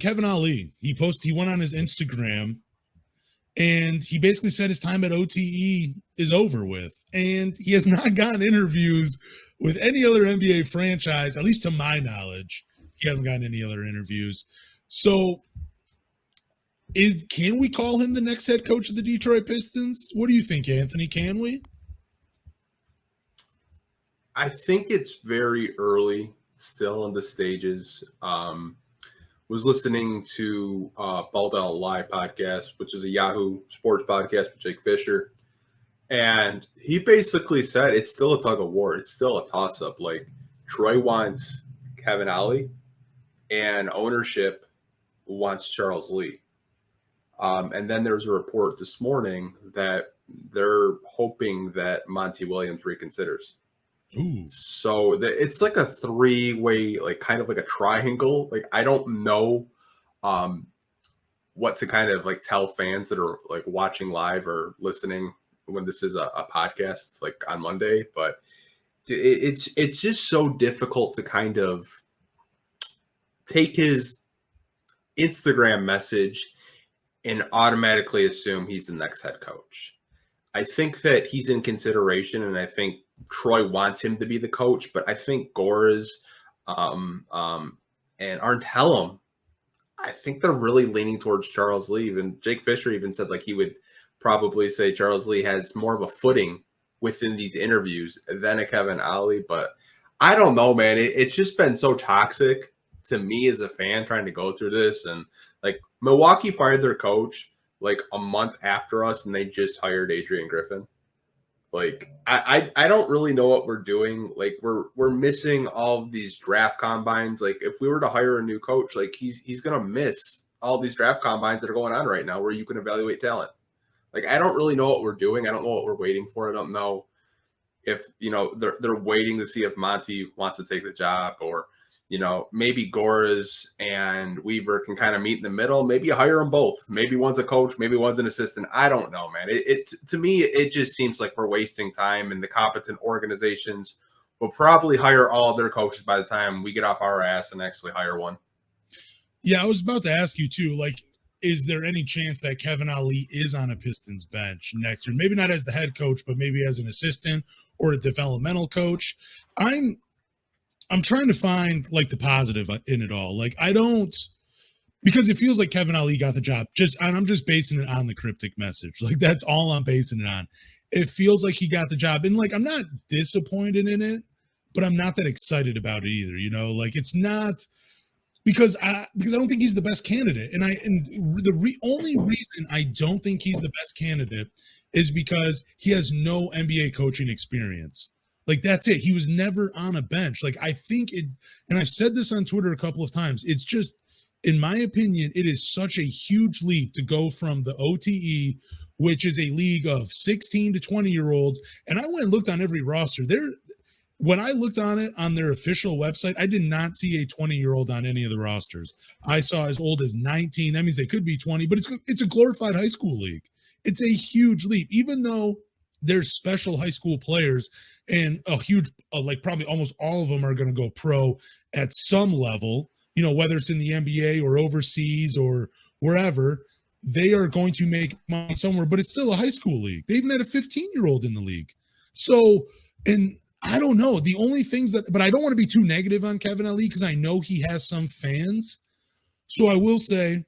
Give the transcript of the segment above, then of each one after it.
Kevin Ollie, he went on his Instagram and he basically said his time at OTE is over with. And he has not gotten interviews with any other NBA franchise, at least to my knowledge. He hasn't gotten any other interviews. So can we call him the next head coach of the Detroit Pistons? What do you think, Anthony? Can we? I think it's very early, still in the stages. Was listening to Ball Down Live podcast, which is a Yahoo Sports podcast with Jake Fisher. And he basically said it's still a tug of war. It's still a toss-up. Like, Troy wants Kevin Ollie, and ownership wants Charles Lee. And then there's a report this morning that they're hoping that Monty Williams reconsiders. Ooh. So it's like a three-way, like kind of like a triangle. Like, I don't know what to kind of like tell fans that are like watching live or listening when this is a podcast like on Monday, but it's just so difficult to kind of take his Instagram message and automatically assume he's the next head coach. I think that he's in consideration, and I think Troy wants him to be the coach, but I think Goras and Arntellum, I think they're really leaning towards Charles Lee. And Jake Fisher even said like he would probably say Charles Lee has more of a footing within these interviews than a Kevin Ollie. But I don't know, man. It's just been so toxic to me as a fan trying to go through this. And like Milwaukee fired their coach like a month after us, and they just hired Adrian Griffin. Like, I don't really know what we're doing. Like, we're missing all of these draft combines. Like, if we were to hire a new coach, like he's gonna miss all these draft combines that are going on right now where you can evaluate talent. Like, I don't really know what we're doing. I don't know what we're waiting for. I don't know if, you know, they're waiting to see if Monty wants to take the job, or, you know, maybe Goras and Weaver can kind of meet in the middle. Maybe you hire them both. Maybe one's a coach, maybe one's an assistant. I don't know, man. To me, it just seems like we're wasting time, and the competent organizations will probably hire all their coaches by the time we get off our ass and actually hire one. Yeah, I was about to ask you too, like, is there any chance that Kevin Ollie is on a Pistons bench next year? Maybe not as the head coach, but maybe as an assistant or a developmental coach. I'm trying to find like the positive in it all. Like, I don't, because it feels like Kevin Ollie got the job. I'm just basing it on the cryptic message. Like, that's all I'm basing it on. It feels like he got the job, and like, I'm not disappointed in it, but I'm not that excited about it either. You know, like, it's not because I don't think he's the best candidate. And the only reason I don't think he's the best candidate is because he has no NBA coaching experience. Like, that's it. He was never on a bench. Like, I think it, and I've said this on Twitter a couple of times, it's just, in my opinion, it is such a huge leap to go from the OTE, which is a league of 16 to 20-year-olds. And I went and looked on every roster. When I looked on it on their official website, I did not see a 20-year-old on any of the rosters. I saw as old as 19. That means they could be 20, but it's a glorified high school league. It's a huge leap, even though there's special high school players, and a huge, like probably almost all of them are going to go pro at some level, you know, whether it's in the NBA or overseas or wherever, they are going to make money somewhere, but it's still a high school league. They even had a 15-year-old in the league. So, and I don't know, the only things but I don't want to be too negative on Kevin Ollie because I know he has some fans. So I will say,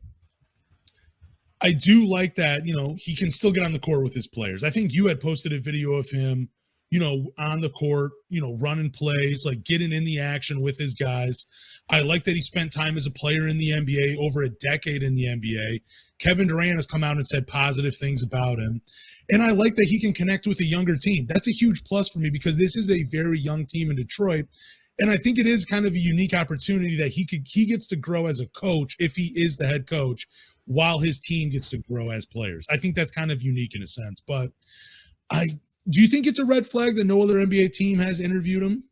I do like that, you know, he can still get on the court with his players. I think you had posted a video of him, you know, on the court, you know, running plays, like getting in the action with his guys. I like that he spent time as a player in the NBA, over a decade in the NBA. Kevin Durant has come out and said positive things about him. And I like that he can connect with a younger team. That's a huge plus for me because this is a very young team in Detroit. And I think it is kind of a unique opportunity that he gets to grow as a coach if he is the head coach, while his team gets to grow as players. I think that's kind of unique in a sense. But do you think it's a red flag that no other NBA team has interviewed him?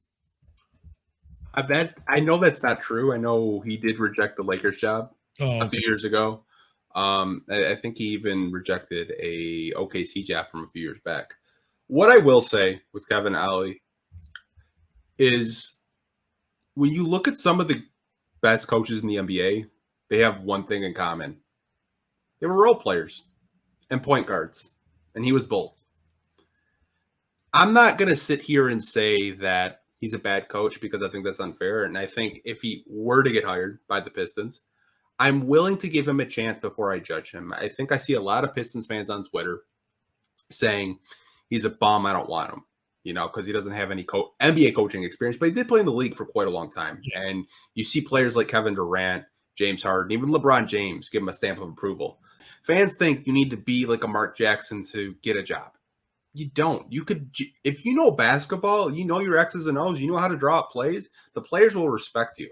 I know that's not true. I know he did reject the Lakers job a few years ago. I think he even rejected a OKC job from a few years back. What I will say with Kevin Ollie is when you look at some of the best coaches in the NBA, they have one thing in common. They were role players and point guards, and he was both. I'm not going to sit here and say that he's a bad coach because I think that's unfair. And I think if he were to get hired by the Pistons, I'm willing to give him a chance before I judge him. I think I see a lot of Pistons fans on Twitter saying he's a bum, I don't want him, because he doesn't have any NBA coaching experience, but he did play in the league for quite a long time. Yeah. And you see players like Kevin Durant, James Harden, even LeBron James give him a stamp of approval. Fans think you need to be like a Mark Jackson to get a job. You don't. You could, if you know basketball, you know your X's and O's, you know how to draw up plays, the players will respect you.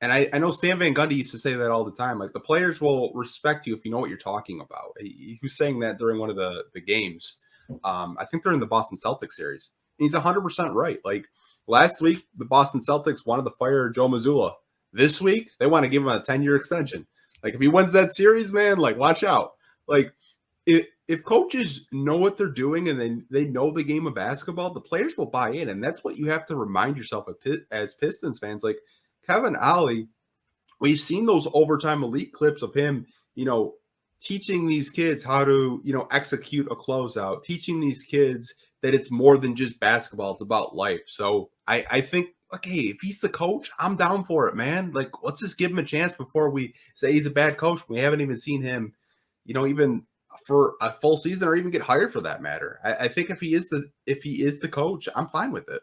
And I know Stan Van Gundy used to say that all the time. Like, the players will respect you if you know what you're talking about. He was saying that during one of the games. I think during the Boston Celtics series. And he's 100% right. Like, last week, the Boston Celtics wanted to fire Joe Mazzulla. This week, they want to give him a 10-year extension. Like, if he wins that series, man, like, watch out. Like, if coaches know what they're doing and they know the game of basketball, the players will buy in. And that's what you have to remind yourself as Pistons fans. Like, Kevin Ollie, we've seen those overtime elite clips of him, teaching these kids how to, execute a closeout, teaching these kids that it's more than just basketball. It's about life. So I think, okay, if he's the coach, I'm down for it, man. Like, let's just give him a chance before we say he's a bad coach. We haven't even seen him, even for a full season or even get hired for that matter. I think if he is the coach, I'm fine with it.